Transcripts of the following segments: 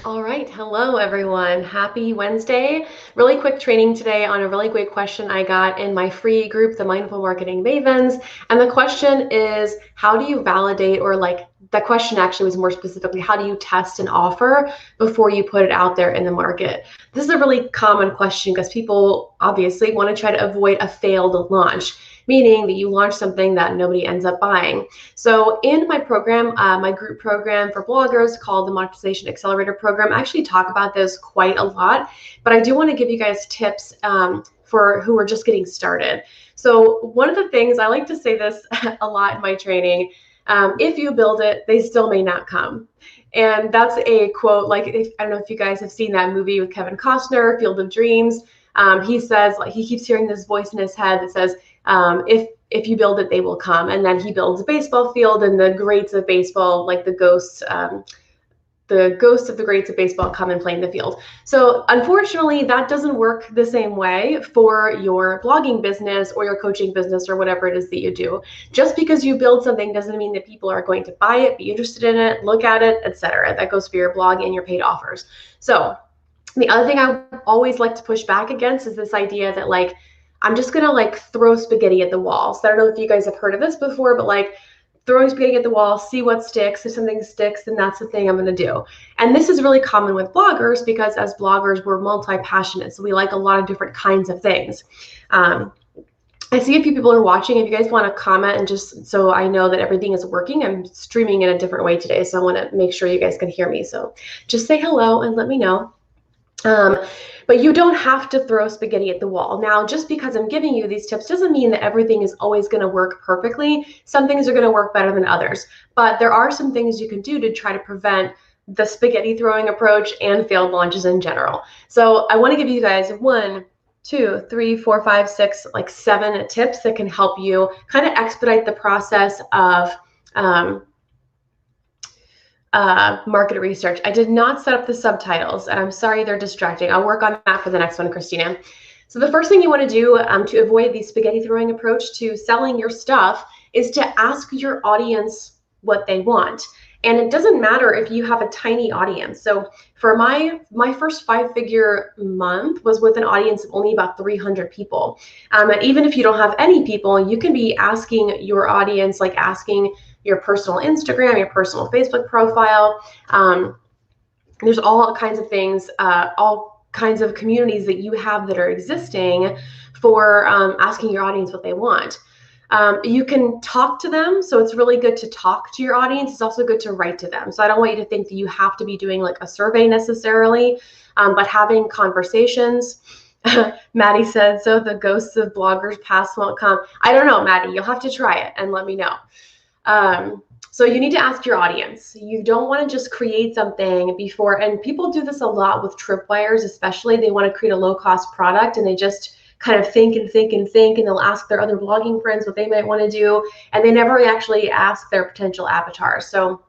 All right, hello everyone. Happy Wednesday. Really quick training today on a really great question I got in my free group, the Mindful Marketing Mavens. And the question is, how do you validate, or like the question actually was more specifically, how do you test an offer before you put it out there in the market? This is a really common question because people obviously want to try to avoid a failed launch, meaning that you launch something that nobody ends up buying. So in my program, my group program for bloggers called the Monetization Accelerator Program, I actually talk about this quite a lot, but I do want to give you guys tips for who are just getting started. So one of the things, I like to say this a lot in my training, if you build it, they still may not come. And that's a quote, like, I don't know if you guys have seen that movie with Kevin Costner, Field of Dreams. He says, like, he keeps hearing this voice in his head that says, if you build it, they will come. And then he builds a baseball field, and the greats of baseball, like the ghosts of the greats of baseball, come and play in the field. So unfortunately, that doesn't work the same way for your blogging business or your coaching business or whatever it is that you do. Just because you build something doesn't mean that people are going to buy it, be interested in it, look at it, etc. That goes for your blog and your paid offers. So the other thing I always like to push back against is this idea that, like, I'm just gonna like throw spaghetti at the wall. So I don't know if you guys have heard of this before, but like throwing spaghetti at the wall, see what sticks. If something sticks, then that's the thing I'm gonna do. And this is really common with bloggers because as bloggers, we're multi-passionate. So we like a lot of different kinds of things. I see a few people are watching. If you guys want to comment, and just so I know that everything is working, I'm streaming in a different way today. So I want to make sure you guys can hear me. So just say hello and let me know. Um, but you don't have to throw spaghetti at the wall. Now, just because I'm giving you these tips doesn't mean that everything is always going to work perfectly. Some things are going to work better than others, but there are some things you can do to try to prevent the spaghetti throwing approach and failed launches in general. So I want to give you guys 1, 2, 3, 4, 5, 6, like 7 tips that can help you kind of expedite the process of market research. I did not set up the subtitles, and I'm sorry they're distracting. I'll work on that for the next one, Christina. So the first thing you want to do to avoid the spaghetti throwing approach to selling your stuff is to ask your audience what they want. And it doesn't matter if you have a tiny audience. So for my first 5-figure month was with an audience of only about 300 people. And even if you don't have any people, you can be asking your audience, like asking your personal Instagram, your personal Facebook profile. There's all kinds of things, all kinds of communities that you have that are existing for asking your audience what they want. You can talk to them, so it's really good to talk to your audience. It's also good to write to them. So I don't want you to think that you have to be doing like a survey necessarily, but having conversations. Maddie said, so the ghosts of bloggers past won't come. I don't know, Maddie, you'll have to try it and let me know. So you need to ask your audience. You don't want to just create something before, and people do this a lot with tripwires, especially. They want to create a low-cost product, and they just kind of think and think and think, and they'll ask their other blogging friends what they might want to do, and they never actually ask their potential avatars. So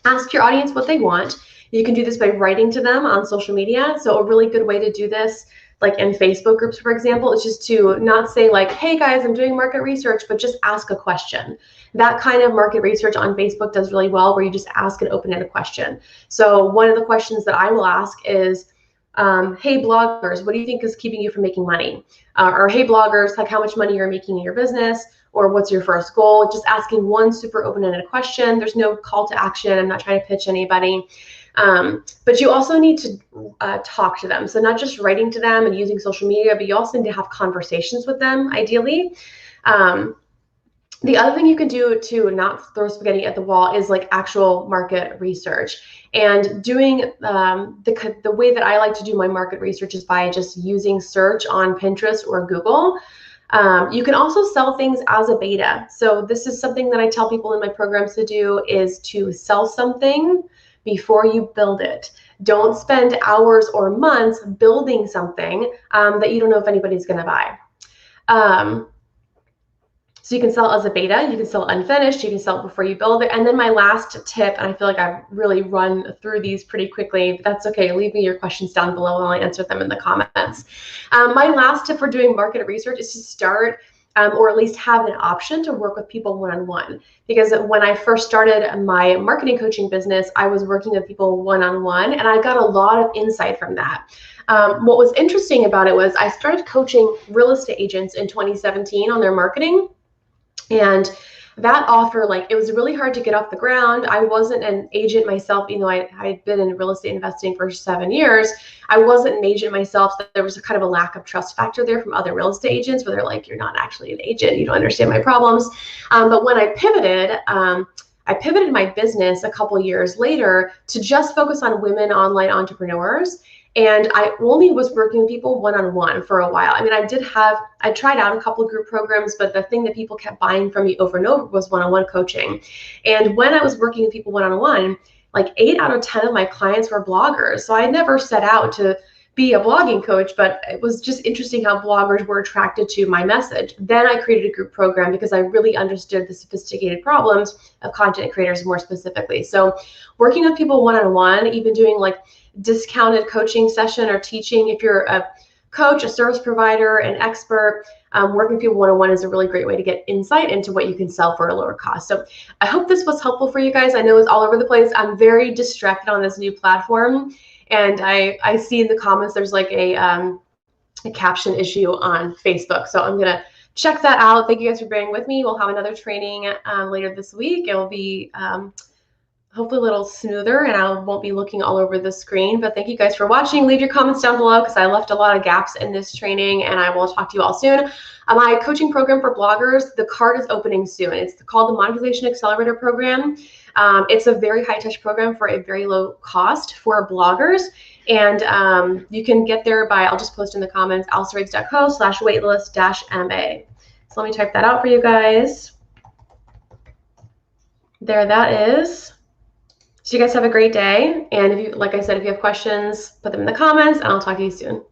ask your audience what they want. You can do this by writing to them on social media. So a really good way to do this, like in Facebook groups, for example, is just to not say like, hey guys, I'm doing market research, but just ask a question. That kind of market research on Facebook does really well, where you just ask an open-ended question. So one of the questions that I will ask is, hey bloggers, what do you think is keeping you from making money? Or hey bloggers, like how much money you're making in your business, or what's your first goal? Just asking one super open-ended question. There's no call to action. I'm not trying to pitch anybody. But you also need to talk to them. So not just writing to them and using social media, but you also need to have conversations with them, ideally. The other thing you can do to not throw spaghetti at the wall is like actual market research. And doing the way that I like to do my market research is by just using search on Pinterest or Google. You can also sell things as a beta. So this is something that I tell people in my programs to do, is to sell something before you build it. Don't spend hours or months building something that you don't know if anybody's going to buy. So you can sell it as a beta, you can sell it unfinished, you can sell it before you build it. And then my last tip, and I feel like I've really run through these pretty quickly, but that's okay. Leave me your questions down below and I'll answer them in the comments. My last tip for doing market research is to start or at least have an option to work with people one-on-one. Because when I first started my marketing coaching business, I was working with people one-on-one, and I got a lot of insight from that. What was interesting about it was I started coaching real estate agents in 2017 on their marketing, and that offer, like, it was really hard to get off the ground. I wasn't an agent myself, even though I had been in real estate investing for 7 years. I wasn't an agent myself. So there was a kind of a lack of trust factor there from other real estate agents, where they're like, you're not actually an agent, you don't understand my problems. But when I pivoted my business a couple years later to just focus on women online entrepreneurs. And I only was working with people one-on-one for a while. I mean, I tried out a couple of group programs, but the thing that people kept buying from me over and over was one-on-one coaching. And when I was working with people one-on-one, like 8 out of 10 of my clients were bloggers. So I never set out to be a blogging coach, but it was just interesting how bloggers were attracted to my message. Then I created a group program because I really understood the sophisticated problems of content creators more specifically. So working with people one-on-one, even doing like discounted coaching session or teaching, if you're a coach, a service provider, an expert, working with people one-on-one is a really great way to get insight into what you can sell for a lower cost. So I hope this was helpful for you guys. I know it's all over the place. I'm very distracted on this new platform, and I see in the comments there's like a caption issue on Facebook. So I'm gonna check that out. Thank you guys for bearing with me. We'll have another training later this week. It will be hopefully a little smoother, and I won't be looking all over the screen. But thank you guys for watching. Leave your comments down below because I left a lot of gaps in this training, and I will talk to you all soon. My coaching program for bloggers, the card is opening soon. It's called the Monetization Accelerator Program. It's a very high-touch program for a very low cost for bloggers. And you can get there by, I'll just post in the comments, alisariggs.co/waitlist-MA. So let me type that out for you guys. There that is. So you guys have a great day. And if you, like I said, if you have questions, put them in the comments, and I'll talk to you soon.